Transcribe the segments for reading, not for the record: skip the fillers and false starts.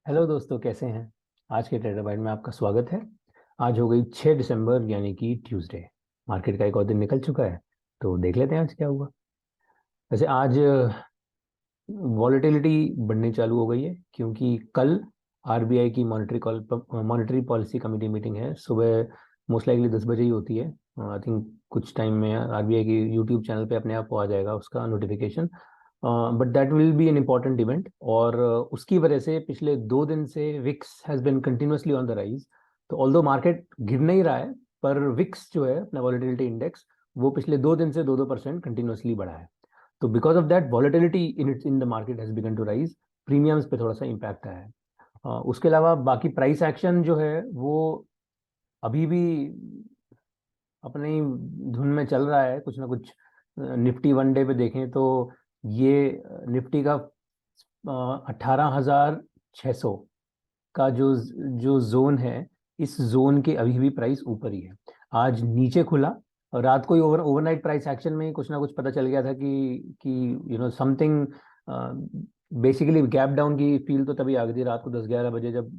Hello दोस्तों, कैसे हैं। आज के ट्रेडर बाइट में आपका स्वागत है। आज हो गई 6 दिसंबर यानी कि ट्यूसडे। मार्केट का एक और दिन निकल चुका है, तो देख लेते हैं आज क्या हुआ। वैसे आज वॉलेटिलिटी बढ़नी चालू हो गई है क्योंकि कल आरबीआई की मॉनेटरी पॉलिसी कमेटी मीटिंग है। सुबह मोस्ट लाइकली 10 बजे ही होती है। आई थिंक कुछ टाइम में आरबीआई की यूट्यूब चैनल पे अपने आप को आ जाएगा उसका notification. But that will be an important event, और उसकी वजह से पिछले 2 दिन से VIX has been continuously on the rise. तो ऑल्दो मार्केट गिर नहीं रहा है, पर विक्स जो है अपना वॉलेटिलिटी इंडेक्स, वो पिछले 2 दिन से 2-2% कंटिन्यूसली बढ़ा है। तो because of that volatility in the market has begun to rise. Premiums पे थोड़ा सा इम्पैक्ट आया है। उसके अलावा बाकी प्राइस एक्शन जो है वो अभी भी अपने ही धुन में चल रहा है, कुछ ना कुछ। निफ्टी वन डे पे देखें तो ये निफ्टी का 18,600 का जो जो जोन है, इस जोन के अभी भी प्राइस ऊपर ही है। आज नीचे खुला और रात को ही ओवरनाइट प्राइस एक्शन में ही कुछ ना कुछ पता चल गया था कि समथिंग बेसिकली गैप डाउन की फील तो तभी आ गई थी रात को 10-11 बजे, जब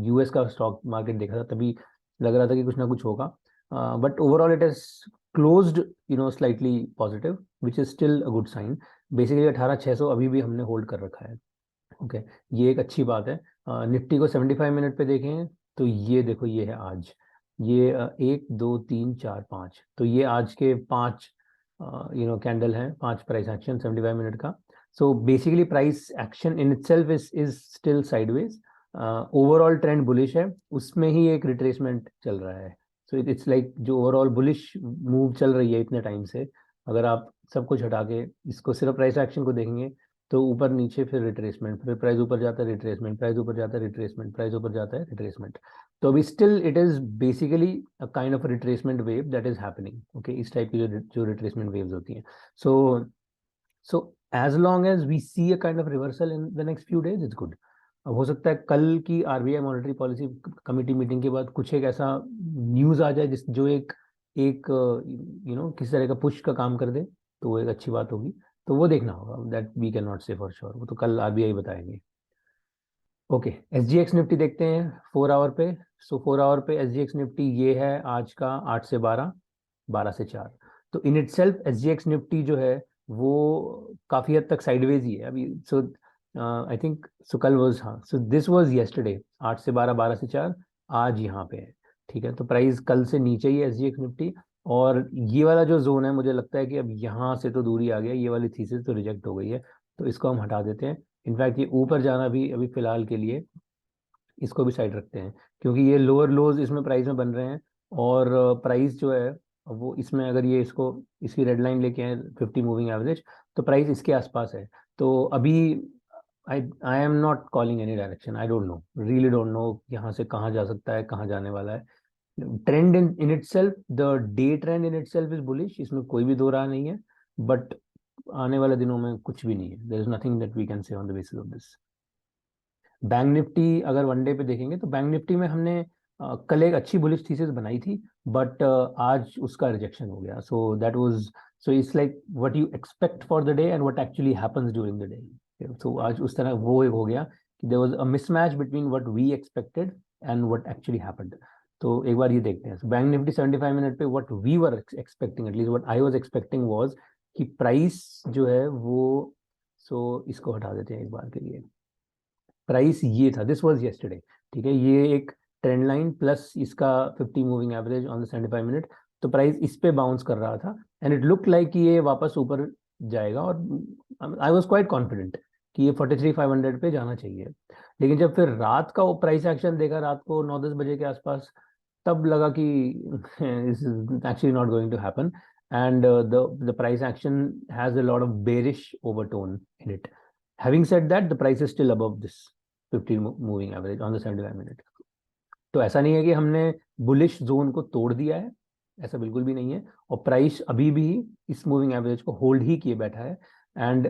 यूएस का स्टॉक मार्केट देखा था तभी लग रहा था कि कुछ ना कुछ होगा। But overall it is closed slightly positive, which is still a good sign. Basically 18,600 अभी भी हमने होल्ड कर रखा है। ओके, ये एक अच्छी बात है। निफ्टी को 75 मिनट पे देखें तो ये देखो, ये है आज। ये 1 2 3 4 5, तो ये आज के 5 कैंडल हैं, 5 प्राइस एक्शन 75 मिनट का। So basically price action in itself is still sideways. Overall trend bullish है, उसमें ही एक रिट्रेसमेंट चल रहा है। सो इट्स लाइक जो ओवरऑल बुलिश मूव चल रही है इतने टाइम से, अगर आप सब कुछ हटा के इसको सिर्फ प्राइस एक्शन को देखेंगे तो ऊपर नीचे फिर रिट्रेसमेंट, फिर प्राइस ऊपर जाता है रिट्रेसमेंट, प्राइस ऊपर जाता है रिट्रेसमेंट, प्राइस ऊपर जाता है रिट्रेसमेंट। तो अभी still it is basically a kind of retracement wave that is happening. Okay, इस टाइप की जो रिट्रेसमेंट वेव्स होती हैं। So so as long as we see a kind of reversal in the next few days, it's good. अब हो सकता है कल की RBI monetary policy committee meeting के बाद कुछ एक ऐसा न्यूज आ जाए जिस जो एक एक किसी तरह का पुश का काम कर दे, तो वो एक अच्छी बात होगी। तो वो देखना होगा, दैट वी कैन नॉट से फॉर श्योर, वो तो कल आरबीआई बताएंगे। Okay, S G x Nifty देखते हैं 4 आवर पे। सो 4 आवर पे एस जी एक्स निफ्टी ये है आज का 8 से 12, 12 से 4। तो in it self S G x Nifty जो है वो काफी हद तक साइडवेज ही है अभी। सो आई थिंक सो कल वॉज, हाँ, सो दिस वॉज येस्टरडे 8 से 12, 12 से 4। आज यहाँ पे है। ठीक है, तो प्राइस कल से नीचे ही है एस जी एक्स निफ्टी। और ये वाला जो जोन है, मुझे लगता है कि अब यहाँ से तो दूरी आ गया, ये वाली थीसिस तो रिजेक्ट हो गई है। तो इसको हम हटा देते हैं। इनफैक्ट ये ऊपर जाना भी अभी फिलहाल के लिए इसको भी साइड रखते हैं, क्योंकि ये लोअर लोज इसमें प्राइस में बन रहे हैं। और प्राइस जो है वो इसमें, अगर ये इसको इसकी रेड लाइन लेके आए 50 मूविंग एवरेज, तो प्राइस इसके आसपास है। तो अभी I I am not calling any direction, I don't know, really don't know यहाँ से कहाँ जा सकता है, कहाँ जाने वाला है। Trend in itself, the day trend in itself is bullish, इसमें कोई भी दो राह नहीं है। बट आने वाले दिनों में कुछ भी नहीं है, there is nothing that we can say on the basis of this. Bank Nifty अगर वनडे पे देखेंगे तो बैंक निफ्टी में हमने कल एक अच्छी बुलिश थीसिस बनाई थी, बट आज उसका रिजेक्शन हो गया। So that was, so it's like what you expect for the day and what actually happens during the day. तो आज उस तरह वो एक हो गया कि there was a mismatch between what we expected and what actually happened. तो एक बार ये देखते हैं। बैंक निफ्टी 75 मिनट पे what we were expecting, at least what I was expecting was कि प्राइस जो है वो, सो इसको हटा देते हैं एक बार के लिए। प्राइस ये था, दिस वाज यस्टरडे। ठीक है, ये एक ट्रेंड लाइन प्लस इसका 50 moving average on the 75 minute. तो प्राइस इस पे बाउंस कर रहा था एंड इट लुक लाइक कि ये वापस ऊपर जाएगा, और आई वाज क्वाइट कॉन्फिडेंट कि ये 43,500 पे जाना चाहिए। लेकिन जब फिर रात का वो प्राइस एक्शन देखा, रात को 9-10 बजे के आसपास, तब लगा कि this is actually not going to happen. And the price action has a lot of bearish overtone in it. Having said that, the price is still above this 50 moving average on the 75 minute. तो ऐसा नहीं है कि हमने bullish zone को तोड़ दिया है, ऐसा बिल्कुल भी नहीं है। और प्राइस अभी भी इस मूविंग एवरेज को होल्ड ही किए बैठा है। And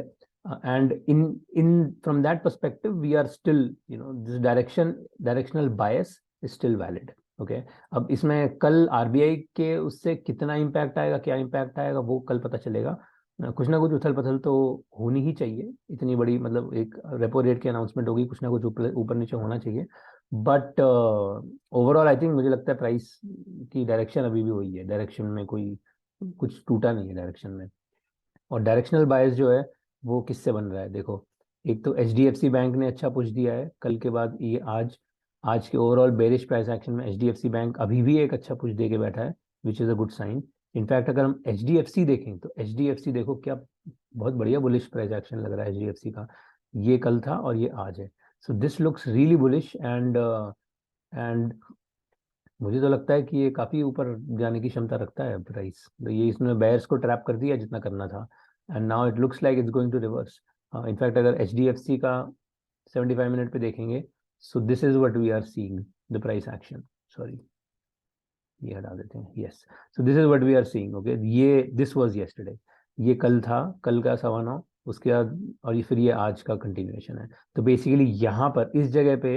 and in in from that perspective we are still, this directional bias is still valid. Okay, अब इसमें कल आरबीआई के उससे कितना इम्पैक्ट आएगा, क्या इम्पैक्ट आएगा, वो कल पता चलेगा। कुछ ना कुछ उथल पुथल तो होनी ही चाहिए, इतनी बड़ी मतलब एक रेपो रेट की अनाउंसमेंट होगी, कुछ ना कुछ ऊपर ऊपर नीचे होना चाहिए। बट ओवरऑल आई थिंक मुझे लगता है प्राइस की डायरेक्शन अभी भी वही है, डायरेक्शन में कोई कुछ टूटा नहीं है डायरेक्शन में। और डायरेक्शनल बायस जो है वो किससे बन रहा है देखो, एक तो H D F C bank ने अच्छा पुश दिया है कल के बाद, ये आज आज के ओवरऑल बेरिश प्राइस एक्शन में H D F C bank अभी भी एक अच्छा पुश दे के बैठा है, which is a good sign. In fact अगर हम एच डी एफ सी देखें तो एच डी एफ सी देखो क्या बहुत बढ़िया बुलिश प्राइस एक्शन लग रहा है एच डी एफ सी का, ये कल था और ये आज है। So this looks really bullish and मुझे तो लगता है कि ये काफी ऊपर जाने की क्षमता रखता है प्राइस, तो ये इसने बेयर्स को ट्रैप कर दिया जितना करना था, and now it looks like it's going to reverse. In fact अगर एच डी एफ सी का 75 मिनट पे देखेंगे, so this is what we are seeing the price action, sorry ये हटा देते हैं, yes. So this is what we are seeing, okay, ये this was yesterday, ये कल था, कल का 9:15, उसके बाद और ये फिर ये आज का कंटिन्यूएशन है। तो बेसिकली यहाँ पर इस जगह पे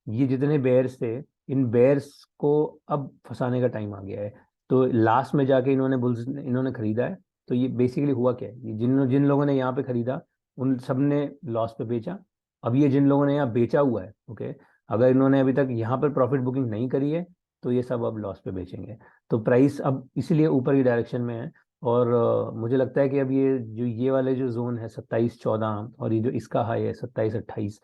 ये जितने बेयर्स थे, इन बेयर्स को अब फंसाने का टाइम आ गया है। तो लास्ट में जाके इन्होंने बुल्स इन्होंने खरीदा है। तो ये बेसिकली हुआ क्या है, ये जिन जिन लोगों ने यहाँ पे खरीदा उन सब ने लॉस पे बेचा। अब ये जिन लोगों ने यहाँ बेचा हुआ है, ओके, अगर इन्होंने अभी तक यहाँ पर प्रॉफिट बुकिंग नहीं करी है तो ये सब अब लॉस पे बेचेंगे। तो प्राइस अब इसलिए ऊपर की डायरेक्शन में है। और मुझे लगता है कि अब ये वाले जो जोन है 27-14 और ये जो इसका हाई है 27-28,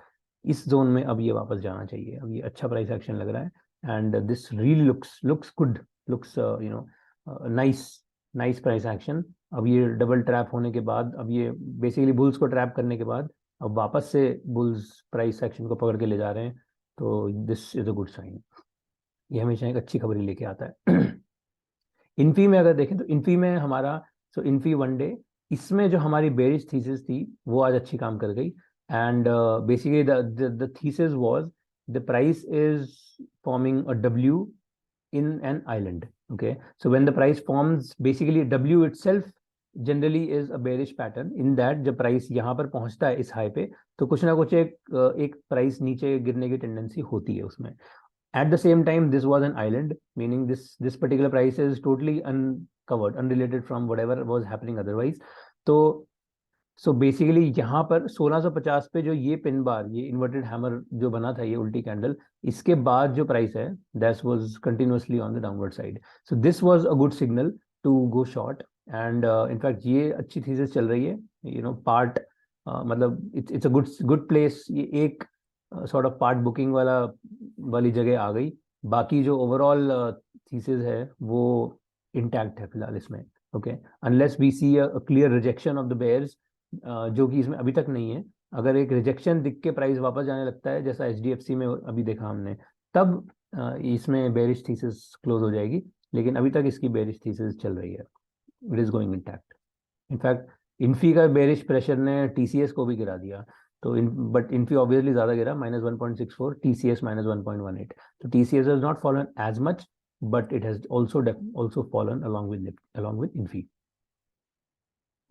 इस जोन में अब ये वापस जाना चाहिए। अब ये अच्छा प्राइस एक्शन लग रहा है and this really looks good, looks nice, nice price action. अब ये डबल ट्रैप होने के बाद, अब ये बेसिकली बुल्स को ट्रैप करने के बाद अब वापस से बुल्स प्राइस एक्शन को पकड़ के ले जा रहे हैं, तो this is a good sign. ये हमेशा एक अच्छी खबरी लेके आता है। इन्फी में अगर देखें तो इन्फी में हमारा, सो इन्फी वन डे, इसमें जो हमारी बेरिश थीसिस थी वो आज अच्छी काम कर गई। And basically the thesis was the price is forming a W in an island, okay, so when the price forms, basically w itself generally is a bearish pattern in that जब price यहाँ पर पहुंचता है इस high पे, तो कुछ ना कुछ एक प्राइस नीचे गिरने की टेंडेंसी होती है उसमें। at the same time this was an island, meaning this particular price is totally uncovered, unrelated from whatever was happening otherwise। तो सो बेसिकली यहाँ पर 1650 पे जो ये पिन बार, ये इन्वर्टेड हैमर जो बना था, ये उल्टी कैंडल, इसके बाद जो प्राइस है that was continuously on the downward side. So this was a good signal to go short and in fact ये अच्छी थीसिस चल रही है, पार्ट मतलब it's a good good place, ये एक सॉर्ट ऑफ पार्ट बुकिंग वाली जगह आ गई। बाकी जो ओवरऑल थीसिस है वो इंटैक्ट है फिलहाल इसमें, okay, unless we see a clear rejection of the bears, जो कि इसमें अभी तक नहीं है। अगर एक रिजेक्शन दिख के प्राइस वापस जाने लगता है जैसा एच डी एफ सी में अभी देखा हमने, तब इसमें बेरिश थीसिस क्लोज हो जाएगी, लेकिन अभी तक इसकी बेरिश थीसिस चल रही है, it is going intact. In fact Infy का बेरिश प्रेशर ने टीसीएस को भी गिरा दिया। तो बट इन्फी ऑब्वियसली ज्यादा गिरा, -1.64, टीसीएस -1.18। तो TCS has not fallen as much, but it has also fallen along with Infy.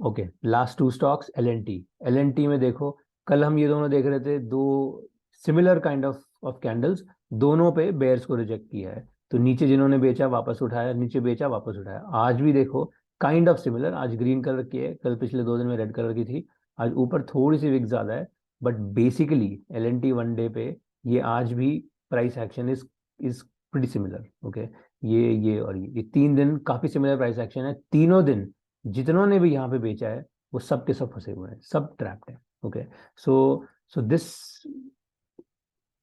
Okay, last two stocks, L and T में देखो, कल हम ये दोनों देख रहे थे, दो सिमिलर काइंड ऑफ कैंडल्स, दोनों पे बेयर्स को रिजेक्ट किया है। तो नीचे जिन्होंने बेचा वापस उठाया, नीचे बेचा वापस उठाया। आज भी देखो काइंड ऑफ सिमिलर, आज ग्रीन कलर की है, कल पिछले 2 दिन में रेड कलर की थी। आज ऊपर थोड़ी सी विक ज्यादा है, but basically L one day पे ये आज भी price action is pretty similar, okay. ये और ये 3 दिन काफी सिमिलर प्राइस एक्शन है, तीनों दिन जितनों ने भी यहाँ पे बेचा है वो सब के सब फंसे हुए हैं, सब ट्रैप्ड है, okay. So so this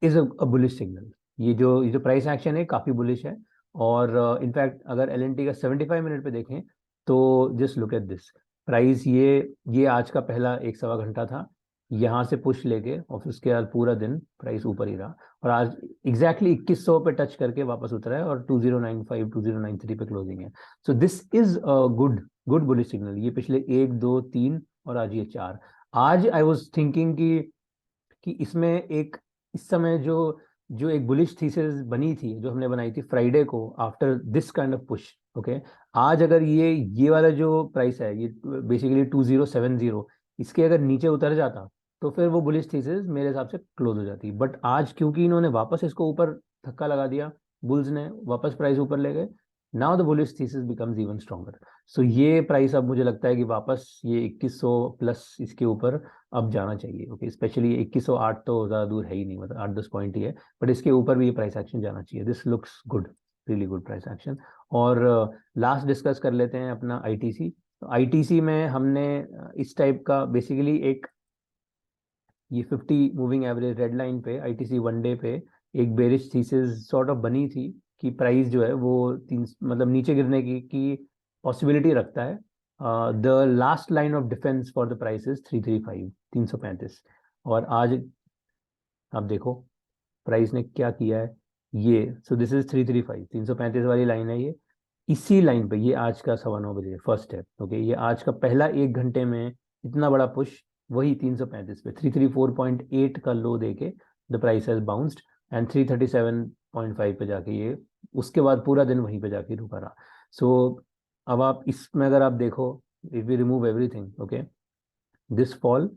is a bullish signal. ये जो प्राइस एक्शन है काफी बुलिश है। और इनफैक्ट अगर एल एन टी का 75 मिनट पे देखें तो just look at this price, ये आज का पहला एक सवा घंटा था, यहाँ से पुश लेके और फिर उसके बाद पूरा दिन प्राइस ऊपर ही रहा, और आज एग्जैक्टली 2100 पे टच करके वापस उतरा है और 2095 2093 पे क्लोजिंग है। सो this is a good good bullish signal. ये पिछले 1 2 3 और आज ये 4। आज आई वॉज थिंकिंग कि इसमें एक इस समय जो जो एक बुलिश थीसिस बनी थी, जो हमने बनाई थी फ्राइडे को after this kind of push, okay, आज अगर ये वाला जो प्राइस है, ये बेसिकली 2070, इसके अगर नीचे उतर जाता तो फिर वो बुलिश थीसिस मेरे हिसाब से क्लोज हो जाती। बट आज क्योंकि इन्होंने वापस इसको ऊपर धक्का लगा दिया, बुल्स ने वापस प्राइस ऊपर ले गए, now the bullish thesis becomes even stronger. So ये प्राइस अब मुझे लगता है कि वापस ये 2100 प्लस इसके ऊपर अब जाना चाहिए। ओके, स्पेशली 2108 तो ज़्यादा दूर है ही नहीं, मतलब 8-10 पॉइंट ही है, बट इसके ऊपर भी ये प्राइस एक्शन जाना चाहिए। This looks good, really good price action. और लास्ट डिस्कस कर लेते हैं अपना आईटीसी। तो आईटीसी में हमने इस टाइप का बेसिकली एक ये 50 मूविंग एवरेज रेड लाइन पे आईटीसी वन डे पे एक बेरिश थीसिस सॉर्ट ऑफ बनी थी कि प्राइस जो है वो तीन मतलब नीचे गिरने की पॉसिबिलिटी रखता है। The last line of defence for the price is 335, 335। और आज आप देखो प्राइस ने क्या किया है। ये सो दिस इज 335, 335 वाली लाइन है ये। इसी लाइन पे ये आज का 9:15 फर्स्ट स्टेप। ओके, ये आज का पहला 1 घंटे में इतना बड़ा पुश वही 335 पे 334.8 का लो देके the price has bounced and 337.5 पे जाके ये उसके बाद पूरा दिन वहीं पे जाके रुका रहा। सो अब आप इसमें अगर आप देखो, if we remove everything, okay, this fall,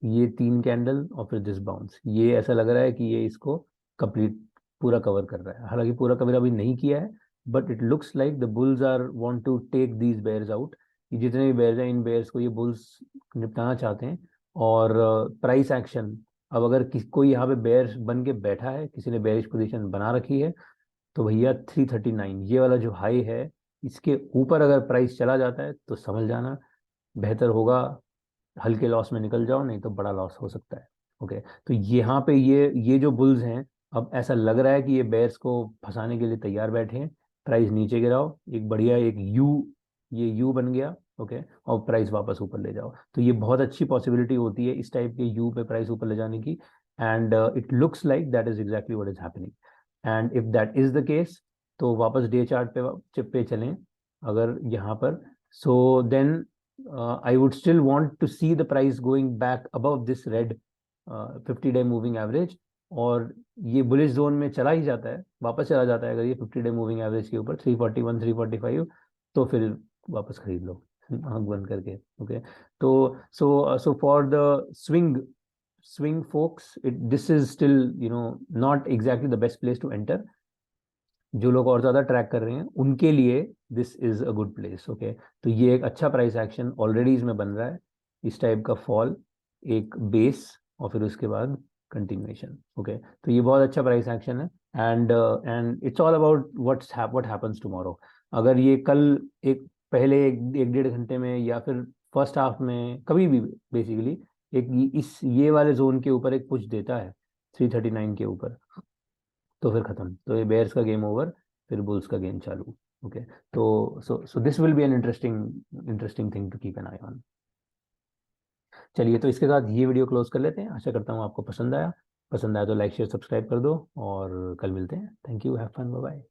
ये 3 कैंडल और फिर दिस बाउंस, ये ऐसा लग रहा है कि ये इसको कंप्लीट पूरा कवर कर रहा है। हालांकि पूरा कवर अभी नहीं किया है, but it looks like the bulls are want to take these bears out. ये जितने भी बेयर्स हैं इन बेयर्स को ये बुल्स निपटाना चाहते हैं। और प्राइस एक्शन अब अगर कोई यहाँ पे बेयर बन के बैठा है, किसी ने बेयरिश पोजीशन बना रखी है, तो भैया 339 ये वाला जो हाई है इसके ऊपर अगर प्राइस चला जाता है तो समझ जाना बेहतर होगा, हल्के लॉस में निकल जाओ, नहीं तो बड़ा लॉस हो सकता है। ओके, तो यहाँ पे ये जो बुल्स हैं, अब ऐसा लग रहा है कि ये बेयर्स को फंसाने के लिए तैयार बैठे हैं। प्राइस नीचे गिराओ, एक बढ़िया एक यू, ये यू बन गया। ओके, और प्राइस वापस ऊपर ले जाओ, तो ये बहुत अच्छी पॉसिबिलिटी होती है इस टाइप के यू पे प्राइस ऊपर ले जाने की। And it looks like that is exactly what is happening. And if that is the case, तो वापस डे चार्ट पे चलें अगर यहाँ पर। So then I would still want to see the price going back above this red 50-day moving average। और ये bullish zone में चला ही जाता है, वापस चला जाता है अगर ये 50-day मूविंग एवरेज के ऊपर 341, 345, तो फिर वापस खरीद लो आंख बंद करके। ओके, तो so for the swing folks, it this is still not exactly the best place to enter. जो लोग और ज़्यादा ट्रैक कर रहे हैं उनके लिए this is a good place. Okay, तो ये एक अच्छा प्राइस एक्शन ऑलरेडी इसमें बन रहा है, इस टाइप का फॉल, एक बेस और फिर उसके बाद कंटिन्यूएशन। ओके, तो ये बहुत अच्छा प्राइस एक्शन है। And it's all about what happens tomorrow. अगर ये कल एक पहले एक 1-1.5 घंटे में या फिर फर्स्ट हाफ में कभी भी बेसिकली एक इस ये वाले जोन के ऊपर एक पुश देता है 339 के ऊपर, तो फिर खत्म, तो ये बेयर्स का गेम ओवर, फिर बुल्स का गेम चालू। ओके, तो so this will be an interesting interesting thing to keep an eye on. चलिए, तो इसके साथ ये वीडियो क्लोज कर लेते हैं। आशा करता हूँ आपको पसंद आया। पसंद आया तो लाइक शेयर सब्सक्राइब कर दो और कल मिलते हैं। Thank you, have fun, bye bye.